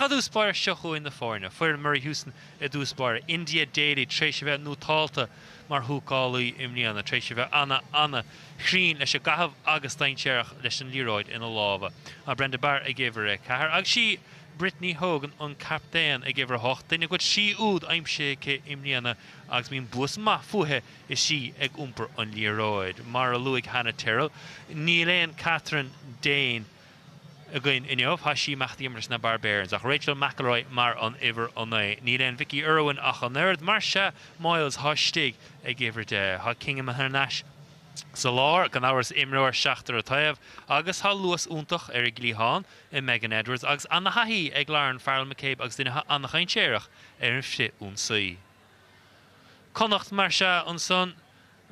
a dús spáir seochú in na fórne, fuir Murray Houston a dús spáir. India Daily, treis bheith nútálta mar thuúcálaí imníanana, treis bheith anna chrín leis a gahabh agus daintearach leis an líróid ina lábha. A Brenda Barr a ggéibhar cethir. Ag si Brittany Hogan an captain a ggéibhar hocht. Daine go si úd aimse ché imníanana agus bhíon buas ma futhe is si ag umpar an líróid. Mar a luigh Hannah Terrell. Níl Catherine Dane again inniuh ha si machtíimras na Barbarians ach Rachel McElroy mar an iver onné. Níl Vicky Irwin ach an nerd mar se Miles hastig ag ggéibhar de ha Kingham Harnash. Salár gan áras imreoir seachtar a taobh agus há luas úntach ar glíán i Megan Edwards agus anna haí ag learn Farrell McCabe agus duine anna chain séireach ar an fsi únsaí. Connacht mar se an son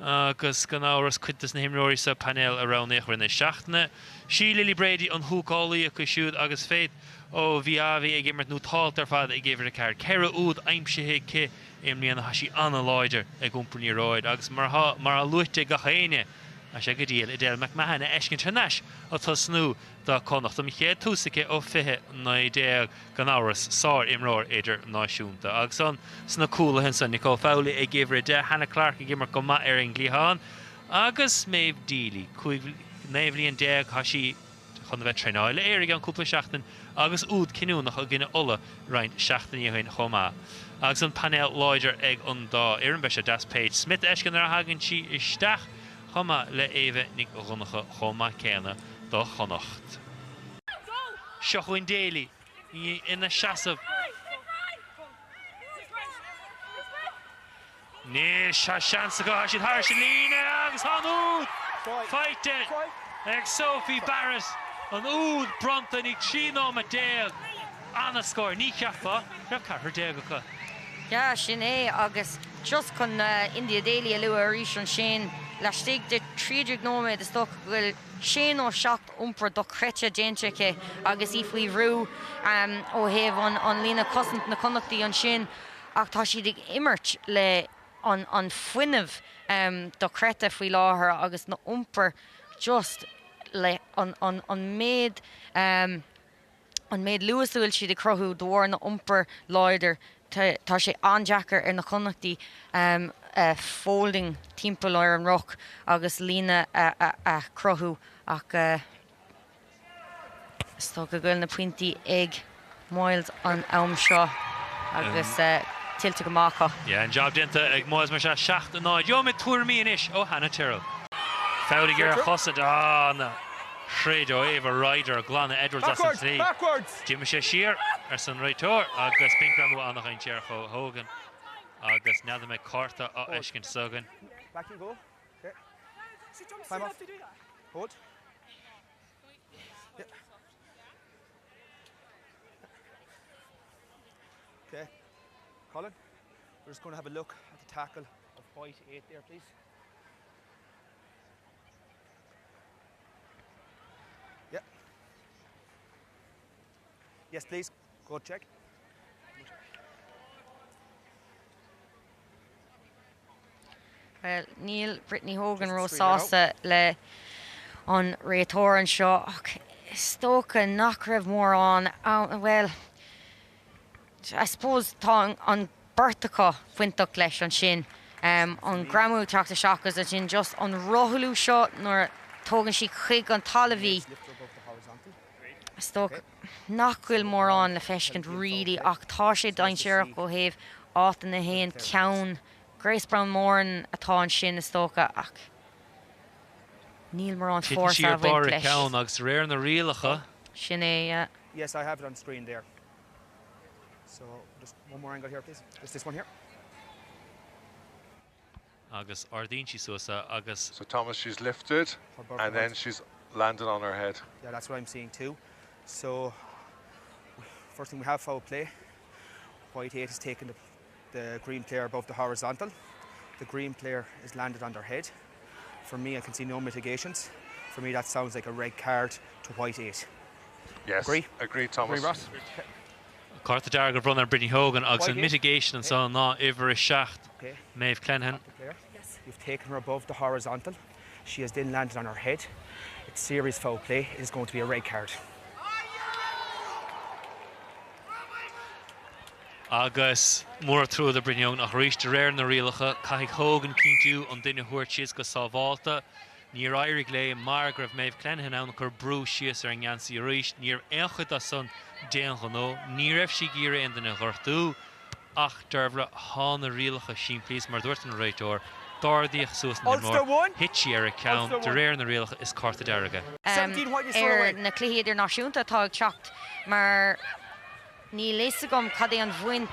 agus gan áras cuitas na himreoirí sa panel a ranéach rinne seachtainna. Sí Lily Brady an thuúcálaí a chu siúd agus féit ó bhíahí ag immert nútáilt ar fad ag ggéibhar a ceir. Ceire úd aimsithe cé imlíana hasí anna láidir ag umpairní roid agus mar a luite go chéine a sé go díal I déal McMahon a eiscin Chonnachta atá snú dá Connacht am chéad túsacha ó fiche na déag gan áras sár imreoir idir náisiúnta. Agus an sna cúla hen san Nicole Fowley ag ggéibhar de Hannah Clark ag gimmar go ma ar an glíán agus Maeve Deely chuig néomhlíon déag hasí chun bheith treáile éir an cúpla seachtain agus úd cinúnach a gine ola rein seachtaí chuin chomá. Agus an panel láidir ag an dá ar an beise Das Page Smith eiscin ar hagann si isteach chomá le éve nig runnacha chomá céna do Connacht. Seochuin Daly ina seasamh. Níl se seansa go hasí thar sin líne agus an úd feite ag Sophie Barris an úd bronta nig trínom a déag anna scóir ní ceafa ra carthar déag acu. Ja, sin agus just chun India Daily a luú a rís an sin leistigh de 30 nóméid is tócha bhfuil sin ó seacht umpar do chreite déinteice agus ifhí rú ó héamh an lína cosint na Connachtaí an sin ach tá siad ag immert le an fuinemh do chreite faoi láthair agus na umpar just le an méid luasúil siad ag crothú dóir na umpar láidir tá sé anjaachar ar na Connachtaí folding timpeall ar an rock agus lína a crothú ach sto go gfuil na pointí ag Miles an seo agus tiltte go mácha. Yeah, an job dinta ag Miles mar se 7-9. Jo mit tuairmíon ish ó Hannah Terrell. Fowley gur a chosad na Shred ó Eva Ryder Glana Edwards as an trí. Jimmy sé siar ar san reitóir agus Pinkram anna chain tíar cho Hogan agus neadam me Carta á eiscin sugan. Back you go. Okay. Time off. Hold. Yeah. Okay. Colin, we're just going to have a look at the tackle of white 8 there, please. Yeah. Yes, please. Go check. Well, Neil Brittany Hogan Rosása le an réitóir an seo stocha nach raibh mór an well I suppose tá an bertacha fuintach leis an sin an gramú teachta seachas an sin just an rothúlú seo nuair tógann si chuig an talamhí stocha nach bhfuil mór an le feiscint rilí ach tá sé dainsearach go héamh áta na héan ceann Grace Brown Moran atá an sin is tócha ach níl mór an fórsa bhain leis. Ceann agus réir na rialacha. Sin é, Yes, I have it on screen there. So just one more angle here, please. Just this one here. Agus Ardín she suasa agus. So Thomas, she's lifted and then she's landed on her head. Yeah, that's what I'm seeing too. So first thing we have foul play. White 8 has taken the green player above the horizontal. The green player is landed on their head. For me, I can see no mitigations. For me, that sounds like a red card to white 8. Yes. Agree, Thomas. Agree, Ross? Carta Dargar brother and Brittany Hogan agus an mitigation and so on Iver is shacht. Okay. Maeve Clenhan. Yes. You've taken her above the horizontal. She has then landed on her head. It's serious foul play. It is going to be a red card. Agus mór trú a brinion nach ríist de réir na rialacha caithigh hógan cíntiú an duine thuairt sios go sábháilta. Níor éirigh lé mar go raibh méid clenithe ann gur brú sios ar an gceansaí ríist. Níor éonchad a son déan go nó. Ní raibh si gíre in duna ghortú ach derbhra hána rialacha siimplís mar dúirt an réiteoir. Dardaíoch suas na mór. Hití ar a count de réir na rialacha is carta deirige. Na cluiche idirnáisiúnta tá ag teacht mar ní léise gom cad é an bhaint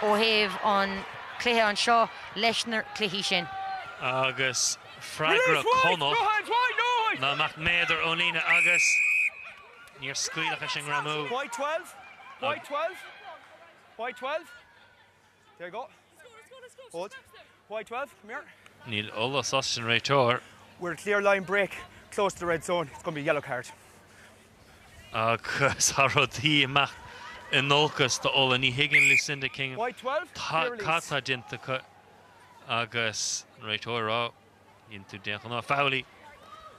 ó thaobh an cluiche anseo leis na cluichí sin. Agus Fragra Connacht na macht méidir ó lína agus níor scuilecha sin gramú. White 12. White 12. White 12. There you go. Hold. White 12. Come here. Níl ola sas an réiteoir. We're a clear line break close to the red zone. It's going to be a yellow card. Agus harodí amach in nolcas de ola ní higgin Lucinda King. White 12. Cata dinta agus réiteoir rá. Into déan ná fálaí.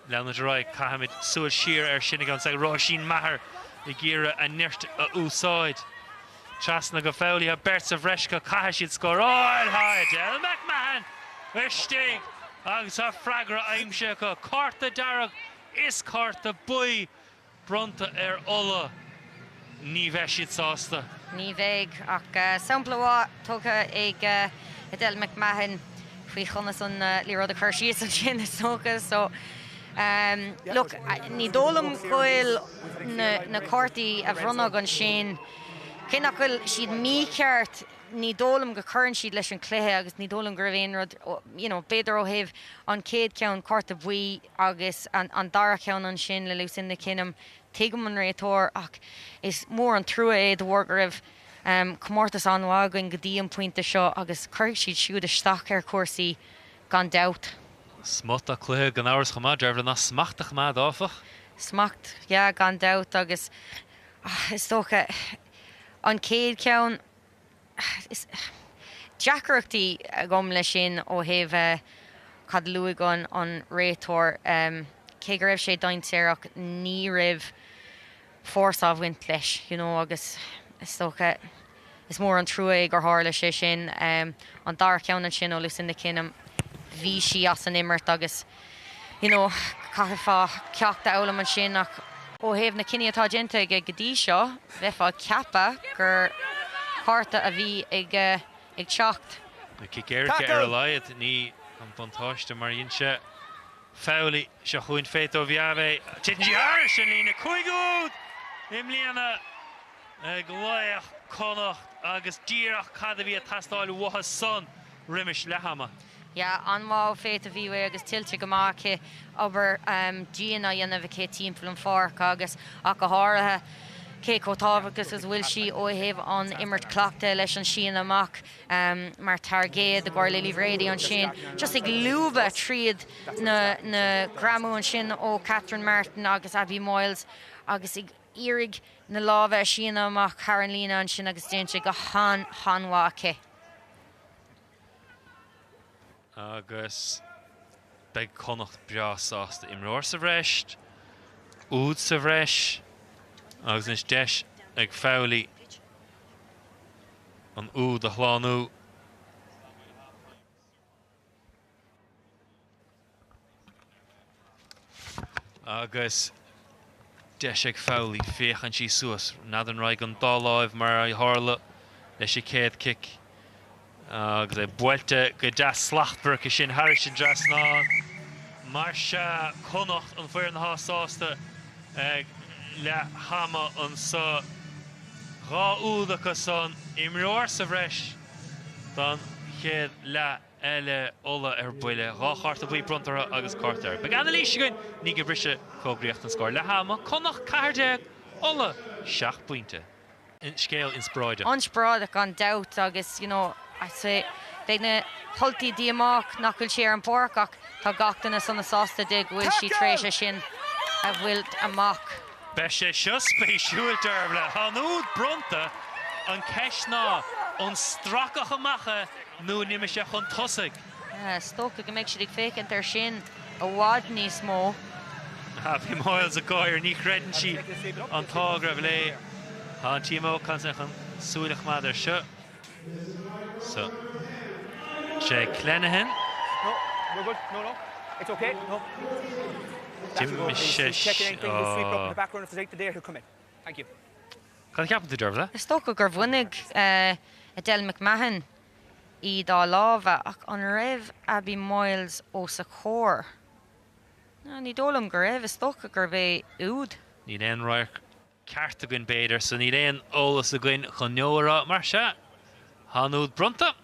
Leanna Drai Cahamid suil siar ar sinna gan sag rá sin mahar I ggéire a nirt a úsáid. Trasna go fálaí a bert sa bhreisca caithe siad scór áil háid. Elmach mahan Vestig agus a fragra aimse go carta darag is carta bui bronta ar ola ní bheith siad sásta. Ní bheith ach sampla tócha ag Adele McMahon faoi chunas an líród a chuirsí san sin is tócha so look ní dólam goil na cartaí a bhronnag an sin cinach goil siad míceart ní dólam go churann siad leis an cluiche agus ní dólam gur bhéon rud beidir ó thaobh an céad ceann carta buí agus an dara ceann an sin le Lucinda Kinnem tuigim an réiteoir ach is mór an trua é do bhór go raibh Comórtas anhágain go dtí an pointe seo agus chuir siad siúd isteach ar cuasaí gan doubt. Smut a cluiche gan áras chumá dearbh na smachtach má dáfach? Smacht, gan doubt agus is tócha an céad ceann Deacrachtaí gom lei sin ó thaobh cad luigh an réiteoir cé go raibh sé daintéireach ní raibh fórsa bhaint leis agus is tócha is mór an trua gur hála sé sin an dar ceann sin ó Lucinda Kinnem bhí si as an immert agus caitheadh fá ceachta eola an sin ach ó thaobh na cinine atá dénta ag gotí seo bheith fá ceapa gur carta a bhí ag teacht. Cicéirice ar a laiad ní an bontáiste mar inse fálaí se chuin féit ó bheabh tití ar sin lína chuigúd imlíana ag Ulaidh Connacht agus díreach cad a bhí a tastáil watha son riimiis lehama. An má féit a bhíh agus tiltte go máce aber díana dhéanamh cé timppla an fárc agus ach go háirithe cé cótábhagus is bhfuil si ó thaobh an immert cleachta leis an sin amach mar targéad a gáir le líomhréadaí an sin just ag luúbh tríad na gramú an sin ó Catherine Martin agus Abby Moyles agus ag irig na lábheith sin amach Carolina an sin agus déinte go hanháce. Agus beag Connacht breásásta imreoir sa bhreist, úd sa bhreis, agus is deis ag fálaí an úd a chláánú. Agus deis ag fálaí féach an sí suas, nadan raig an dáláibh mar a tharla leis céad kick. Agus é buailte go deas slachtbreach sin thir sin dreasnáin. Mar se Connacht an fuir na hásásta ag le hama an sa rá údacha san imreoir sa bhreis don chéad le eile ola ar buile rá charta bhí brontara agus cartar. Be gan líise goin ní go brise cógríocht an scóir le hama Connacht cairde ola 7 pointe. In scéal in Spórt. An Spórt an doubt agus I say they na hulti diamach knuckle chair and pork tá gachtainna sanna sásta dig bhfuil si tréise sin a bhfuilt amach. Be sé seo spéisiúil dearbh hanúd bronta an ceis ná an stracach amacha nó ní me se chun tosaigh. Stocha go méid si ag fécinn ar sin a bhád níos mó. Bhí Moyles a gáir ní chreidann si an tágra bh lé an tímó can an súlach mad ar seo. So, Jay Clenahan. No, we're good. No. It's okay. No. Jim He's checking anything. He'll sweep up in the background if there's anything there. He'll come in. Thank you. Can you to Dervla? Is sto go gur bhuinig Adele McMahon I dá lábha ach an raibh Abby Moyles ó sa chór. Ní dólam gur raibh is sto gur bheith úd. Ní éon roiir cearta gin béidir, so ní éon ólas a gin chonneóra mar se. Hanúd brunta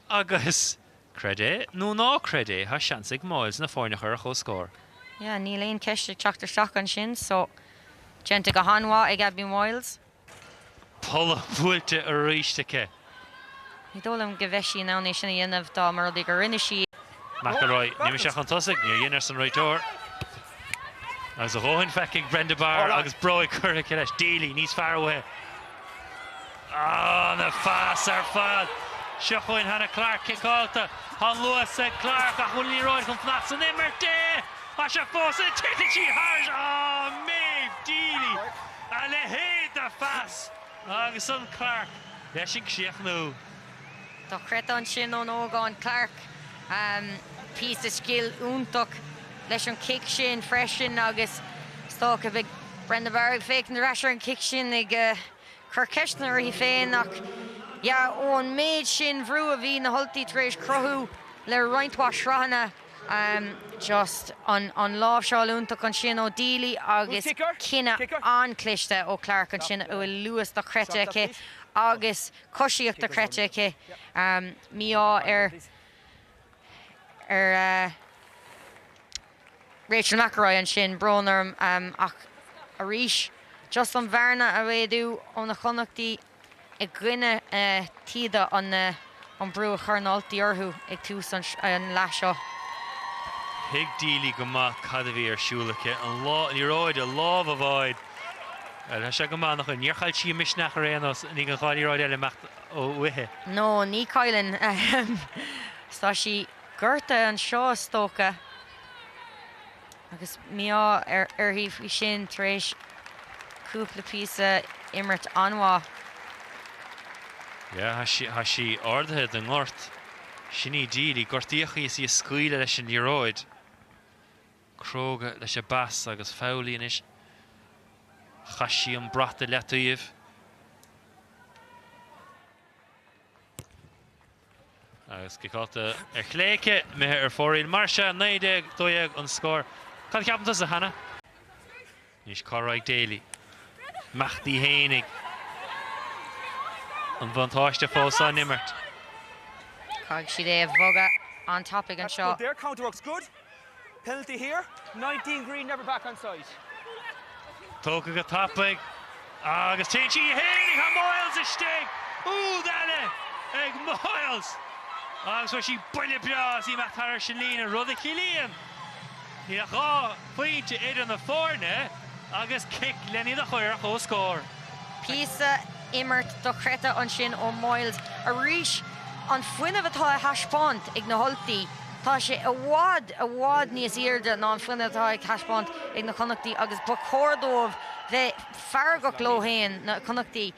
agus credé, nó ná credé, ha seansig Moyles na fórnachar a chó scór. Ja, ní léon ceiste teachtar seach an sin, so genta go hanwa ag Abby Moyles. Pulla bhuailte a ríisteach. Ní dólam go bheith sí ná sin dhéanamh dá mar ag gur rinne sí. McElroy, ní seach an tosig, ní dhéanaar san roitóir. Agus a róhain feiceigh Brenda Barr agus broi curric leis Daly, níos far away. Na fás ar fad. Seochain Hannah Clark kickáilta. Han Lewis said Clark a chun líróid chun fnas san immerte. A se fós a tití sí háir. Maeve Daly. A le héad a fás. Agus an Clark. Leis sin csiach nó. Tá cret an sin ón ógáin Clark. Pís de skill úntaach leis an kick sin freisin agus stoch a big Brenda Barr féic na rasher an kick sin ag chur ceistnar hí féin ach ón méid sin bhrú a bhí na holtaí tréis crothú le roinntá sráhanna just an lábh seáil úntaach an sin ó Daly agus cinenne ancliste ó Clark an sin ó luas do crete agus cosíocht do crete míá Rachel McElroy an sin brónarm ach a ríis just an bharna a bhéadú ón na Connachtaí ag gcuine tíada an brú a churnáltaí orthú ag tús an leiseo. Hig Daly go maith cad a bhí ar siúlacha an ní roid a lábh a bhaid. Tá sé go maith nach an níorchail sí misneach a réanos ní an cháilí roid eile mecht ó uithe. No, ní caiileann tá sí gurta an seo stócha agus míá hí sin tréis cúpla písa imirt anhá. Ja, ha sí ordathe den ngort. Sinní Daly gortaíocha is í scuile leis an níróid. Cróga leis a bas agus fáilíon is. Chaisí an brata letuíomh. Agus gicáta ar chléice mé ar fóraín marse 9-2 an scór. Can ceapantas a Hannah? Nís Corraig Daly. Machtaí hénig. An bhantáiste fós an imirt. Cag si bhoga on topic an seo. Their counter works good. Penalty here. 19 green, never back on side. Tóca go topic. Agus téintí hénig ha Moyles is stig. Dáile ag Moyles. Agus war sí buile beas í meachtar sin lína rud a chilíon. Ní a chá Phointí idir na fórne agus kick lenny the chuir ó scór. Písa imirt do creta an sin ó Moyles a ríis an fuineh atá haspáint ag na holtaí. Tá sé a bhád níos irde ná an fuineh atá ag haspáint ag na Connachtaí agus ba chódómh bheith feargach lóhéin na Connachtaí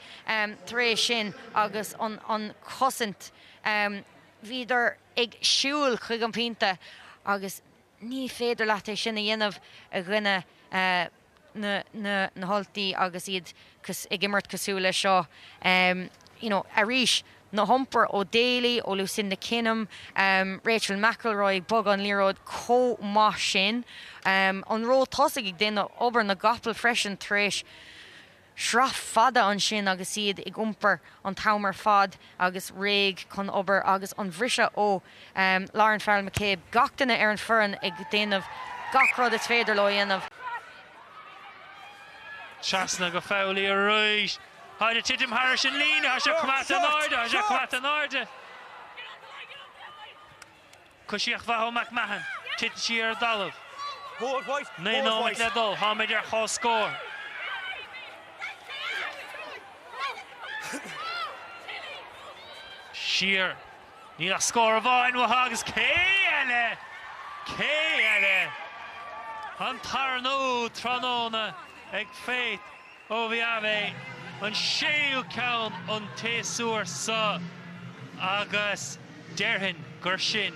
tar sin agus an cosint híidir ag siúil chuig an pínta agus ní féidir leat é sinna dhéanamh a ghuine na holtaí agus iad ag imirt cosúla seo. A ríis na humper ó Daly ó Lucinda Kinham, Rachel McElroy bog an líróid có má sin. An ró tosaigh ag déanamh obair na gapal freisin tréis shraf fada an sin agus iad ag umper an tamar fad agus réig chun obair agus an bhrisise ó Lauren Farrell McCabe gachtainna ar an foran ag déanamh gachrod is féidir le dhéanamh. Chasna go fáilí a roiis. Haide titim Harris in lína, ha se cumata an orda. Cosíoch bhathó McMahon, tit sí ar dalamh. Hold white. Ní nóid le dul, Hamid ar chá scór. Siar, ní a scór a bhain wa agus céile. An tarnó tróna ag féit ó bhí ahé. An séú ceann an téasúr sa agus deirhin gur sin.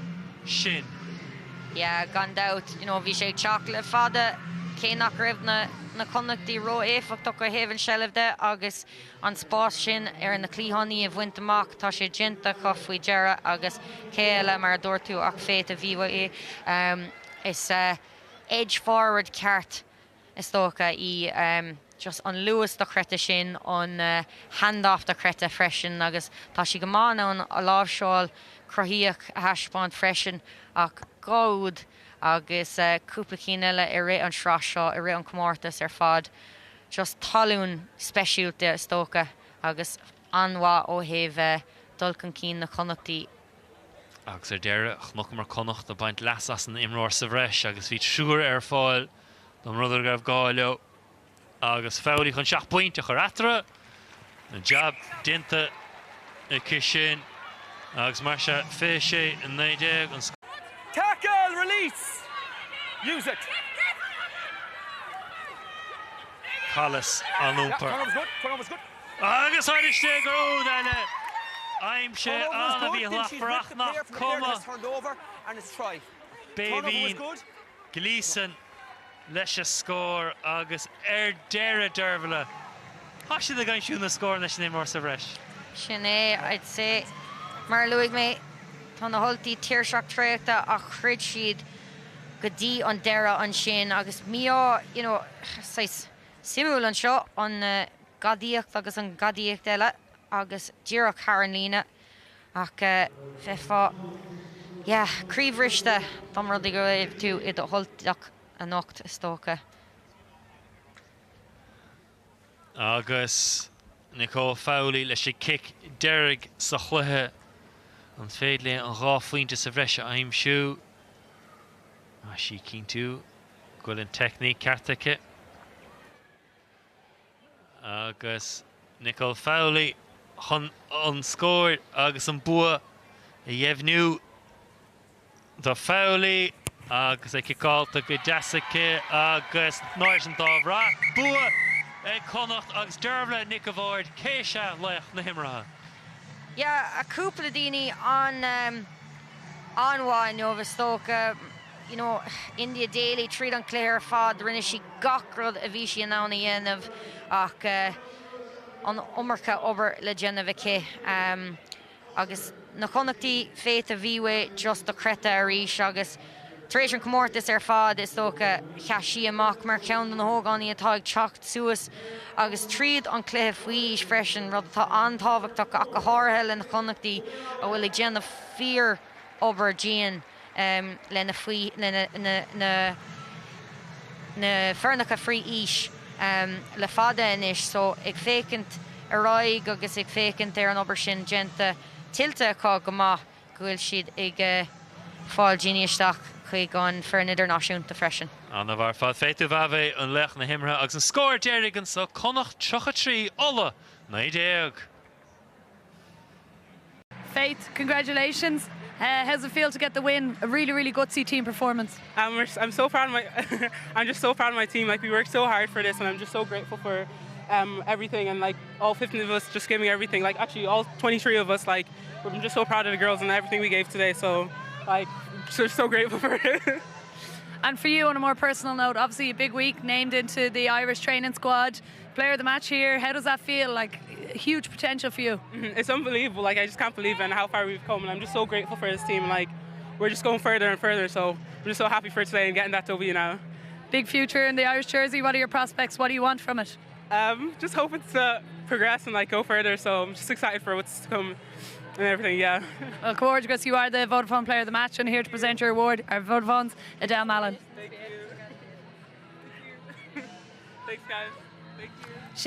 Yeah, gone out. You know, bhí sé chocolate fada céannach raibh na Connachtaí ro éfachach go héhann sellibde agus an spás sin na clíthaí a bhaint amach tá sé dinta cho faoi deara agus céile mar dúirtú ach féit a bhíha is edge forward ceart is tócha í just an luas do creta sin an handoff do creta freisin agus tá si go mána an a lábhseáil crothíoch a heispáint freisin ach gáud agus cúpla cíile i ré an sráseo i ré an Comórtas fad just talún speisiúte is tócha agus anhá ó héh dulcan cín na Connachtaí. Agus deire chnoch mar Connacht a baint las as an imráir sa bhreis agus bhí siúr fáil don ruidir gaibh gáileo agus fáilí chun 7 pointe chu atra na jab dinta i cisin agus mar se fé sé in 90 an Tackle, release. Use it. Callis an úmper. Turnover was good. Agus áiriste go daine. Aimse anna bhí lafrach cuma. Turned over and it's try. Béhín Gleeson leis a scór agus deire derbhla. Tá siad a gan siún na scór leis na mór sa bhreis. Sin I'd say mar luigh mé tá na holtaí tíirseach tréachta a chrid siad go dtí an deire an sin agus míá, you know, simú an seo an gadíocht agus an gadíocht eile agus díreach Charan lína ach feá críomhrichte dom rudí go raibh tú i do holteach a nocht is tócha. Agus Nicole Fowley leis sé kick deirg sa chluthe an féad le an Buaicphointí sa bhreis aimsiú. Sí cín tú goil an technique ceartacha. Agus Nicole Fowley chun an scóir agus an bua a dhéimhnú do Fowley agus é cicálta go deasacha agus náir an dábhrá bua Connacht agus derbhla Nick Avard céise leich na himratha. Yeah, a cúpla daoine an anhá Nova Stoke, you know, India Daily tríd an cléir fad rinne si gacrod a bhí si an ána dhéanamh ach an umarcha obair le déanamh agus na Connachtaí féit a bhíha just do creta a rís agus Tréis an Comórtas fad is tócha cheasí amach mar ceann na hógánaí atá ag teacht suas agus tríd an cléthe faois freisin rud tá antábhachtach ach go háthe le na Connachtaí a bhfuil ag déanamh fíor obair Jean le na faoi na fearnacha faoi is le fada inis so ag fécint a ráig agus ag fécint ar an obair sin genta tiltte aá go maith go bhfuil siad ag fáil géisteach chuig an fearna idirnáisiúnta freisin. An bhar fad féitú bheh an lech na himra agus an scóir deirgan sa Connacht-33 ola na déag. Faith, congratulations. How's it feel to get the win? A really, really gutsy team performance. I'm so proud of my I'm just so proud of my team. Like we worked so hard for this and I'm just so grateful for everything and like all 15 of us just giving everything. Like actually all 23 of us, like I'm just so proud of the girls and everything we gave today. So like just so grateful for it. And for you, on a more personal note, obviously a big week, named into the Irish training squad, player of the match here. How does that feel? Like huge potential for you. It's unbelievable. Like I just can't believe it and how far we've come. And I'm just so grateful for this team. Like we're just going further and further. So I'm just so happy for today and getting that W now. Big future in the Irish jersey. What are your prospects? What do you want from it? Just hoping to progress and like go further. So I'm just excited for what's to come. And everything, yeah. Well, Comórtas, you are the Vodafone Player of the Match and here to present your award, our Vodafone's iomlán. Thank you. Thanks, guys. Thank you.